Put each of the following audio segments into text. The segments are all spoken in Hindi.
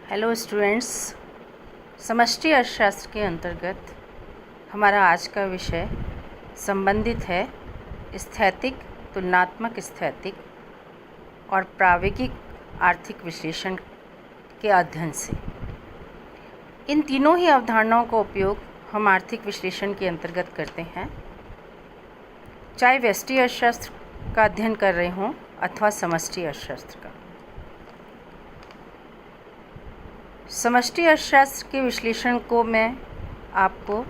हेलो स्टूडेंट्स, समष्टि अर्थशास्त्र के अंतर्गत हमारा आज का विषय संबंधित है स्थैतिक, तुलनात्मक स्थैतिक और प्रायोगिक आर्थिक विश्लेषण के अध्ययन से। इन तीनों ही अवधारणाओं का उपयोग हम आर्थिक विश्लेषण के अंतर्गत करते हैं, चाहे व्यष्टि अर्थशास्त्र का अध्ययन कर रहे हों अथवा समष्टि अर्थशास्त्र का। समष्टि अर्थशास्त्र के विश्लेषण को मैं आपको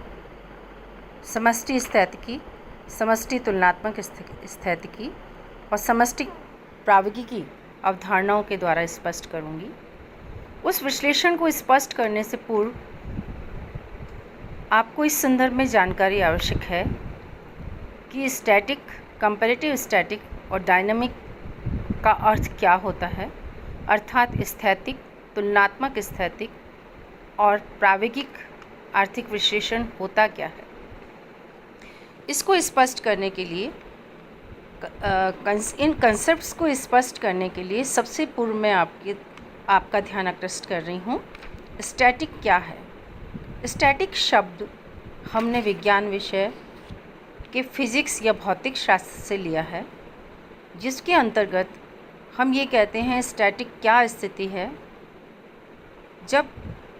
समष्टि स्थैतिकी, समष्टि तुलनात्मक स्थैतिकी और समष्टि प्रायोगिकी अवधारणाओं के द्वारा स्पष्ट करूंगी। उस विश्लेषण को स्पष्ट करने से पूर्व आपको इस संदर्भ में जानकारी आवश्यक है कि स्टैटिक, कंपैरेटिव स्टैटिक और डायनामिक का अर्थ क्या होता है, अर्थात स्थैतिक, तुलनात्मक स्थैतिक और प्रायोगिक आर्थिक विश्लेषण होता क्या है। इसको स्पष्ट करने के लिए, इन कंसेप्ट्स को स्पष्ट करने के लिए सबसे पूर्व मैं आपका ध्यान आकृष्ट कर रही हूँ। स्टैटिक क्या है? स्टैटिक शब्द हमने विज्ञान विषय के फिजिक्स या भौतिक शास्त्र से लिया है, जिसके अंतर्गत हम ये कहते हैं स्टैटिक क्या स्थिति है जब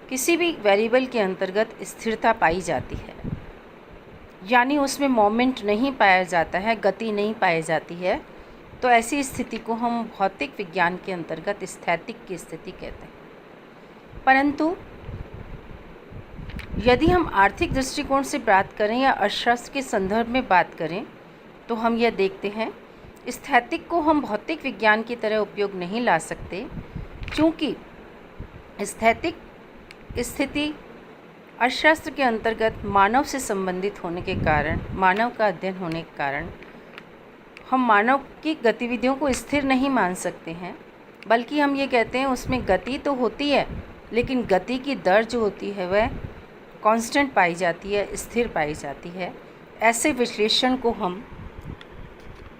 किसी भी वेरिएबल के अंतर्गत स्थिरता पाई जाती है, यानी उसमें मोमेंट नहीं पाया जाता है, गति नहीं पाई जाती है, तो ऐसी स्थिति को हम भौतिक विज्ञान के अंतर्गत स्थैतिक की स्थिति कहते हैं। परंतु यदि हम आर्थिक दृष्टिकोण से बात करें या अर्थशास्त्र के संदर्भ में बात करें तो हम यह देखते हैं स्थैतिक को हम भौतिक विज्ञान की तरह उपयोग नहीं ला सकते, क्योंकि स्थैतिक स्थिति अर्थशास्त्र के अंतर्गत मानव से संबंधित होने के कारण, मानव का अध्ययन होने के कारण हम मानव की गतिविधियों को स्थिर नहीं मान सकते हैं, बल्कि हम ये कहते हैं उसमें गति तो होती है, लेकिन गति की दर जो होती है वह कांस्टेंट पाई जाती है, स्थिर पाई जाती है। ऐसे विश्लेषण को हम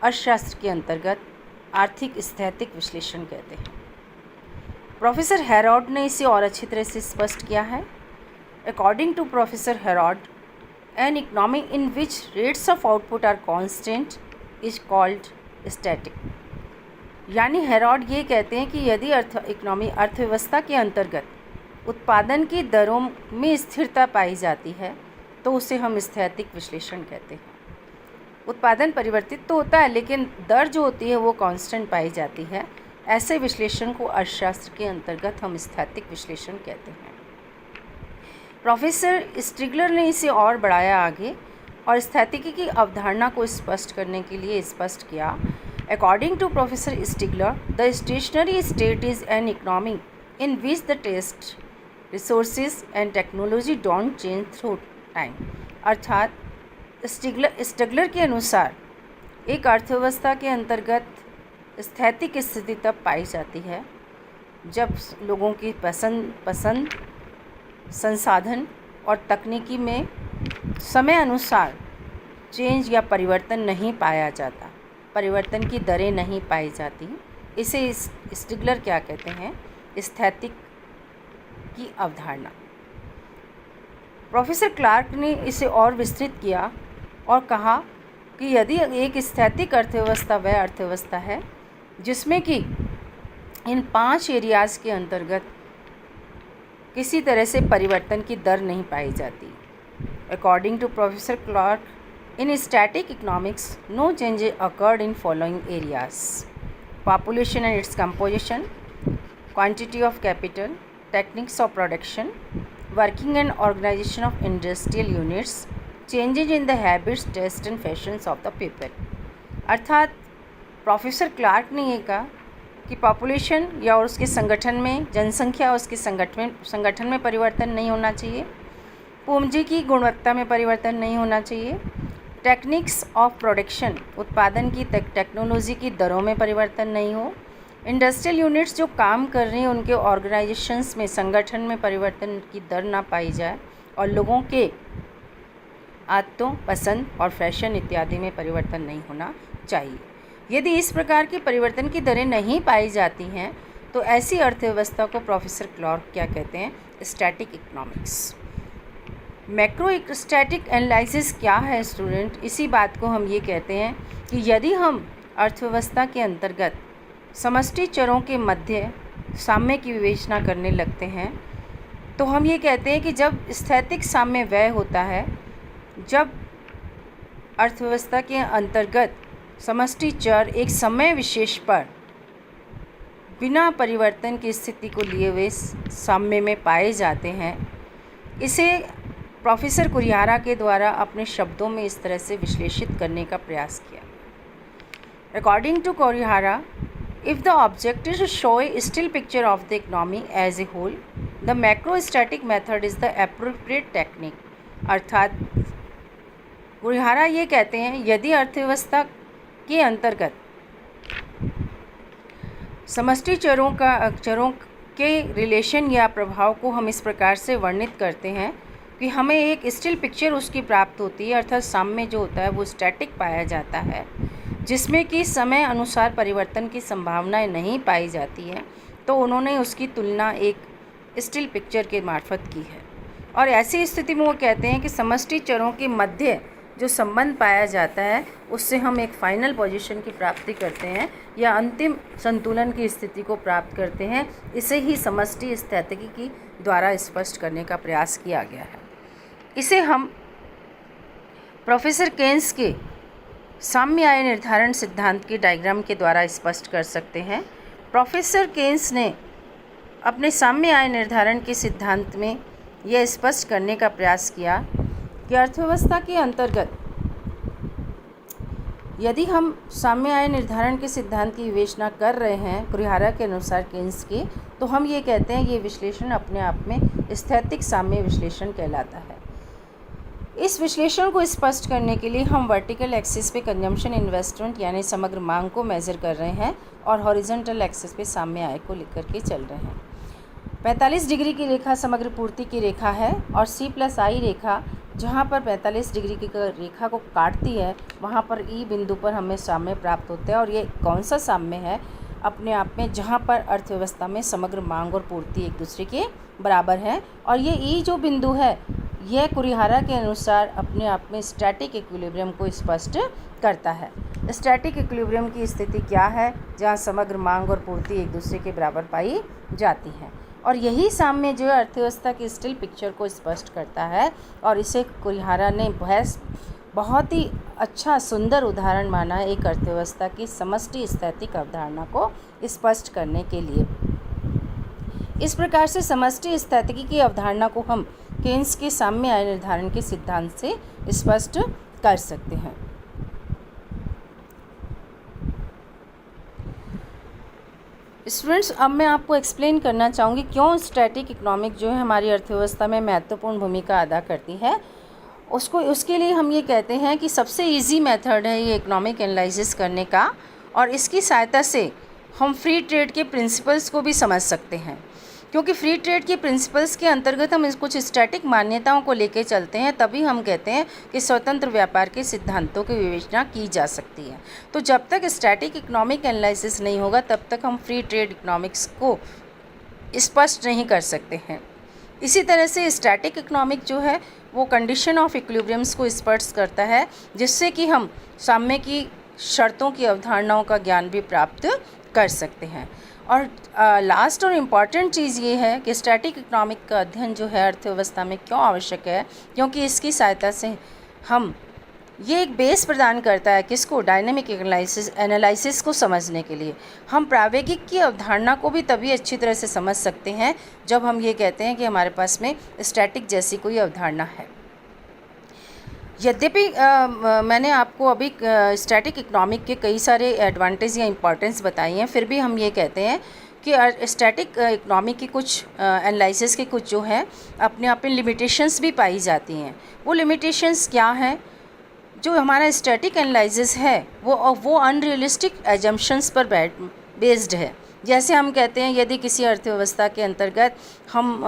अर्थशास्त्र के अंतर्गत आर्थिक स्थैतिक विश्लेषण कहते हैं। प्रोफेसर हेरोड ने इसे और अच्छी तरह से स्पष्ट किया है। According to professor Harrod, an economy in which rates of output are constant is called static. यानी हेरोड ये कहते हैं कि यदि अर्थव्यवस्था के अंतर्गत उत्पादन की दरों में स्थिरता पाई जाती है तो उसे हम स्थैतिक विश्लेषण कहते हैं। उत्पादन परिवर्तित तो होता है, लेकिन दर जो होती है वो कांस्टेंट पाई जाती है। ऐसे विश्लेषण को अर्थशास्त्र के अंतर्गत हम स्थैतिक विश्लेषण कहते हैं। प्रोफेसर स्टिगलर ने इसे और बढ़ाया आगे और स्थैतिकी की अवधारणा को स्पष्ट करने के लिए स्पष्ट किया। According to professor Stigler, the stationary state is an economy in which the taste, resources and technology don't change through time. अर्थात स्टिगलर के अनुसार एक अर्थव्यवस्था के अंतर्गत स्थैतिक स्थिति तब पाई जाती है जब लोगों की पसंद, संसाधन और तकनीकी में समय अनुसार चेंज या परिवर्तन नहीं पाया जाता, परिवर्तन की दरें नहीं पाई जाती। इसे स्टिगलर क्या कहते हैं? स्थैतिक की अवधारणा। प्रोफेसर क्लार्क ने इसे और विस्तृत किया और कहा कि यदि एक स्थैतिक अर्थव्यवस्था वह अर्थव्यवस्था है जिसमें कि इन 5 एरियाज़ के अंतर्गत किसी तरह से परिवर्तन की दर नहीं पाई जाती। According to professor Clark, in static economics no changes occurred in following areas: population and its composition, quantity of capital, techniques of production, working and organisation of industrial units, changes in the habits, taste and fashions of the people. अर्थात प्रोफेसर क्लार्क ने ये कहा कि पॉपुलेशन या उसके संगठन में, जनसंख्या उसके संगठन में परिवर्तन नहीं होना चाहिए, पूंजी की गुणवत्ता में परिवर्तन नहीं होना चाहिए, टेक्निक्स ऑफ प्रोडक्शन, उत्पादन की टेक्नोलॉजी की दरों में परिवर्तन नहीं हो, इंडस्ट्रियल यूनिट्स जो काम कर रही हैं उनके ऑर्गेनाइजेशंस में, संगठन में परिवर्तन की दर ना पाई जाए, और लोगों के आदतों, पसंद और फैशन इत्यादि में परिवर्तन नहीं होना चाहिए। यदि इस प्रकार की परिवर्तन की दरें नहीं पाई जाती हैं तो ऐसी अर्थव्यवस्था को प्रोफेसर क्लार्क क्या कहते हैं? Static economics. Macro static analysis क्या है स्टूडेंट? इसी बात को हम ये कहते हैं कि यदि हम अर्थव्यवस्था के अंतर्गत समष्टि चरों के मध्य साम्य की विवेचना करने लगते हैं तो हम ये कहते हैं कि जब स्थैतिक साम्य व्यय होता है, जब अर्थव्यवस्था के अंतर्गत समष्टि चर एक समय विशेष पर बिना परिवर्तन की स्थिति को लिए हुए साम्य में पाए जाते हैं, इसे प्रोफेसर कुरिहारा के द्वारा अपने शब्दों में इस तरह से विश्लेषित करने का प्रयास किया। According to Kurihara, if the object is to show a still picture of the economy as a whole, the macrostatic method is the appropriate technique। अर्थात कुरिहारा ये कहते हैं यदि अर्थव्यवस्था के अंतर्गत समष्टि चरों के रिलेशन या प्रभाव को हम इस प्रकार से वर्णित करते हैं कि हमें एक स्टिल पिक्चर उसकी प्राप्त होती है, अर्थात साम्य जो होता है वो स्टैटिक पाया जाता है, जिसमें कि समय अनुसार परिवर्तन की संभावनाएं नहीं पाई जाती है। तो उन्होंने उसकी तुलना एक स्टिल पिक्चर के मार्फत की है और ऐसी स्थिति में वो कहते हैं कि समष्टि चरों के मध्य जो संबंध पाया जाता है उससे हम एक फाइनल पोजीशन की प्राप्ति करते हैं या अंतिम संतुलन की स्थिति को प्राप्त करते हैं। इसे ही समष्टि स्थितिकी की द्वारा स्पष्ट करने का प्रयास किया गया है। इसे हम प्रोफेसर केन्स के साम्य आय निर्धारण सिद्धांत की डायग्राम के द्वारा स्पष्ट कर सकते हैं। प्रोफेसर केन्स ने अपने साम्य आय निर्धारण के सिद्धांत में यह स्पष्ट करने का प्रयास किया कि अर्थव्यवस्था के अंतर्गत यदि हम साम्य आय निर्धारण के सिद्धांत की विवेचना कर रहे हैं कुरिहारा के अनुसार केन्स के, तो हम ये कहते हैं ये विश्लेषण अपने आप में स्थैतिक साम्य विश्लेषण कहलाता है। इस विश्लेषण को स्पष्ट करने के लिए हम वर्टिकल एक्सिस पे कंजम्पशन इन्वेस्टमेंट यानी समग्र मांग को मेज़र कर रहे हैं और हॉरिजॉन्टल एक्सिस पे साम्य आय को लेकर के चल रहे हैं। 45 डिग्री की रेखा समग्र पूर्ति की रेखा है और C+I रेखा जहाँ पर 45 डिग्री की रेखा को काटती है वहाँ पर E बिंदु पर हमें साम्य प्राप्त होता है। और ये कौन सा साम्य है? अपने आप में जहाँ पर अर्थव्यवस्था में समग्र मांग और पूर्ति एक दूसरे के बराबर है। और ये E जो बिंदु है यह कुरिहारा के अनुसार अपने आप में स्टैटिक इक्विलिब्रियम को स्पष्ट करता है। स्टैटिक इक्विलिब्रियम की स्थिति क्या है? जहाँ समग्र मांग और पूर्ति एक दूसरे के बराबर पाई जाती है और यही साम्य जो है अर्थव्यवस्था की स्टिल पिक्चर को स्पष्ट करता है। और इसे कुरिहारा ने बहुत ही अच्छा सुंदर उदाहरण माना है एक अर्थव्यवस्था की समष्टि स्थैतिक अवधारणा को स्पष्ट करने के लिए। इस प्रकार से समष्टि स्थैतिकी की अवधारणा को हम केन्स के साम्य आय निर्धारण के सिद्धांत से स्पष्ट कर सकते हैं। स्टूडेंट्स, अब मैं आपको एक्सप्लेन करना चाहूँगी क्यों स्टैटिक इकोनॉमिक जो है हमारी अर्थव्यवस्था में महत्वपूर्ण भूमिका अदा करती है। उसके लिए हम ये कहते हैं कि सबसे इजी मेथड है ये इकोनॉमिक एनालिसिस करने का और इसकी सहायता से हम फ्री ट्रेड के प्रिंसिपल्स को भी समझ सकते हैं, क्योंकि फ्री ट्रेड के प्रिंसिपल्स के अंतर्गत हम कुछ स्टैटिक मान्यताओं को लेकर चलते हैं, तभी हम कहते हैं कि स्वतंत्र व्यापार के सिद्धांतों की विवेचना की जा सकती है। तो जब तक स्टैटिक इकोनॉमिक एनालिसिस नहीं होगा तब तक हम फ्री ट्रेड इकोनॉमिक्स को स्पष्ट नहीं कर सकते हैं। इसी तरह से स्टैटिक इकोनॉमिक जो है वो कंडीशन ऑफ इक्विलिब्रियम्स को स्पष्ट करता है, जिससे कि हम साम्य की शर्तों की अवधारणाओं का ज्ञान भी प्राप्त कर सकते हैं। और लास्ट और इम्पॉर्टेंट चीज़ ये है कि स्टैटिक इकोनॉमिक का अध्ययन जो है अर्थव्यवस्था में क्यों आवश्यक है, क्योंकि इसकी सहायता से हम ये एक बेस प्रदान करता है किसको? डायनेमिक एनालिसिस को समझने के लिए। हम प्रावेगिक की अवधारणा को भी तभी अच्छी तरह से समझ सकते हैं जब हम ये कहते हैं कि हमारे पास में स्टैटिक जैसी कोई अवधारणा है। यद्यपि मैंने आपको अभी स्टैटिक इकोनॉमिक के कई सारे एडवांटेज या इम्पॉर्टेंस बताई हैं, फिर भी हम ये कहते हैं कि स्टैटिक इकोनॉमिक की कुछ एनालिसिस के कुछ जो है अपने आप में लिमिटेशंस भी पाई जाती हैं। वो लिमिटेशंस क्या हैं? जो हमारा स्टैटिक एनालिसिस है वो अनरियलिस्टिक एजम्पशंस पर बेस्ड है। जैसे हम कहते हैं यदि किसी अर्थव्यवस्था के अंतर्गत हम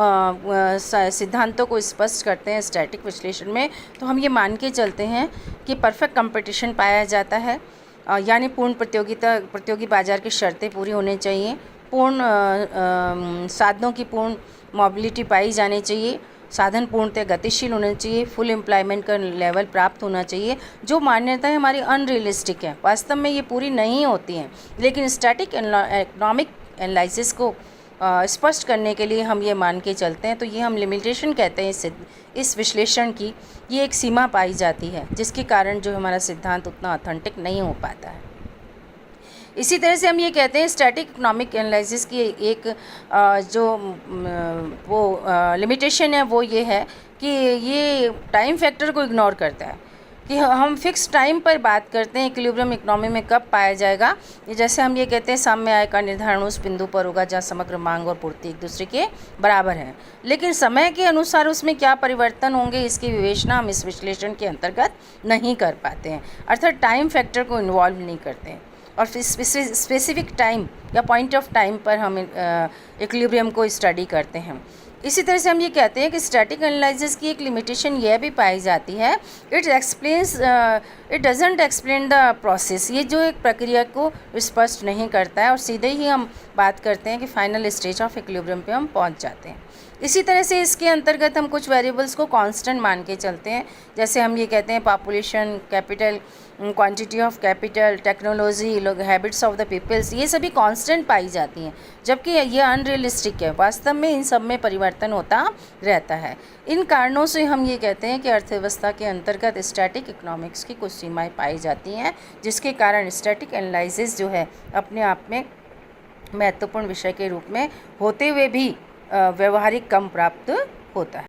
सिद्धांतों को स्पष्ट करते हैं स्टैटिक विश्लेषण में, तो हम ये मान के चलते हैं कि परफेक्ट कंपटीशन पाया जाता है, यानी पूर्ण प्रतियोगी बाजार की शर्तें पूरी होनी चाहिए, साधनों की पूर्ण मोबिलिटी पाई जानी चाहिए, साधन पूर्णतः गतिशील होने चाहिए, फुल एम्प्लॉयमेंट का लेवल प्राप्त होना चाहिए। जो मान्यताएं हमारी अनरियलिस्टिक है, वास्तव में ये पूरी नहीं होती हैं, लेकिन स्टैटिक इकोनॉमिक एनालिसिस को स्पष्ट करने के लिए हम ये मान के चलते हैं। तो ये हम लिमिटेशन कहते हैं इस विश्लेषण की। ये एक सीमा पाई जाती है जिसके कारण जो हमारा सिद्धांत उतना ऑथेंटिक नहीं हो पाता है। इसी तरह से हम ये कहते हैं स्टैटिक इकोनॉमिक एनालिसिस की एक लिमिटेशन है, वो ये है कि ये टाइम फैक्टर को इग्नोर करता है कि हम फिक्स टाइम पर बात करते हैं इक्विलिब्रियम इकोनॉमी में कब पाया जाएगा। जैसे हम ये कहते हैं साम्य आय का निर्धारण उस बिंदु पर होगा जहाँ समग्र मांग और पूर्ति एक दूसरे के बराबर है, लेकिन समय के अनुसार उसमें क्या परिवर्तन होंगे इसकी विवेचना हम इस विश्लेषण के अंतर्गत नहीं कर पाते हैं, अर्थात टाइम फैक्टर को इन्वॉल्व नहीं करते हैं और स्पेसिफिक टाइम या पॉइंट ऑफ टाइम पर हम इक्विलिब्रियम को स्टडी करते हैं। इसी तरह से हम ये कहते हैं कि स्टैटिक एनालिसिस की एक लिमिटेशन यह भी पाई जाती है, it doesn't explain the process. ये जो एक प्रक्रिया को स्पष्ट नहीं करता है और सीधे ही हम बात करते हैं कि फाइनल स्टेज ऑफ इक्विलिब्रियम पे हम पहुंच जाते हैं। इसी तरह से इसके अंतर्गत हम कुछ वेरिएबल्स को कांस्टेंट मान के चलते हैं। जैसे हम ये कहते हैं population, capital, quantity of capital, technology, habits of the peoples, ये सभी कांस्टेंट पाई जाती हैं, जबकि ये अनरियलिस्टिक है। वास्तव में इन सब में परिवर्तन होता रहता है। इन कारणों से हम ये कहते हैं कि अर्थव्यवस्था के अंतर्गत स्टैटिक इकोनॉमिक्स की कुछ सीमाएं पाई जाती हैं, जिसके कारण स्टैटिक एनालिसिस जो है अपने आप में महत्वपूर्ण विषय के रूप में होते हुए भी व्यवहारिक कम प्राप्त होता है।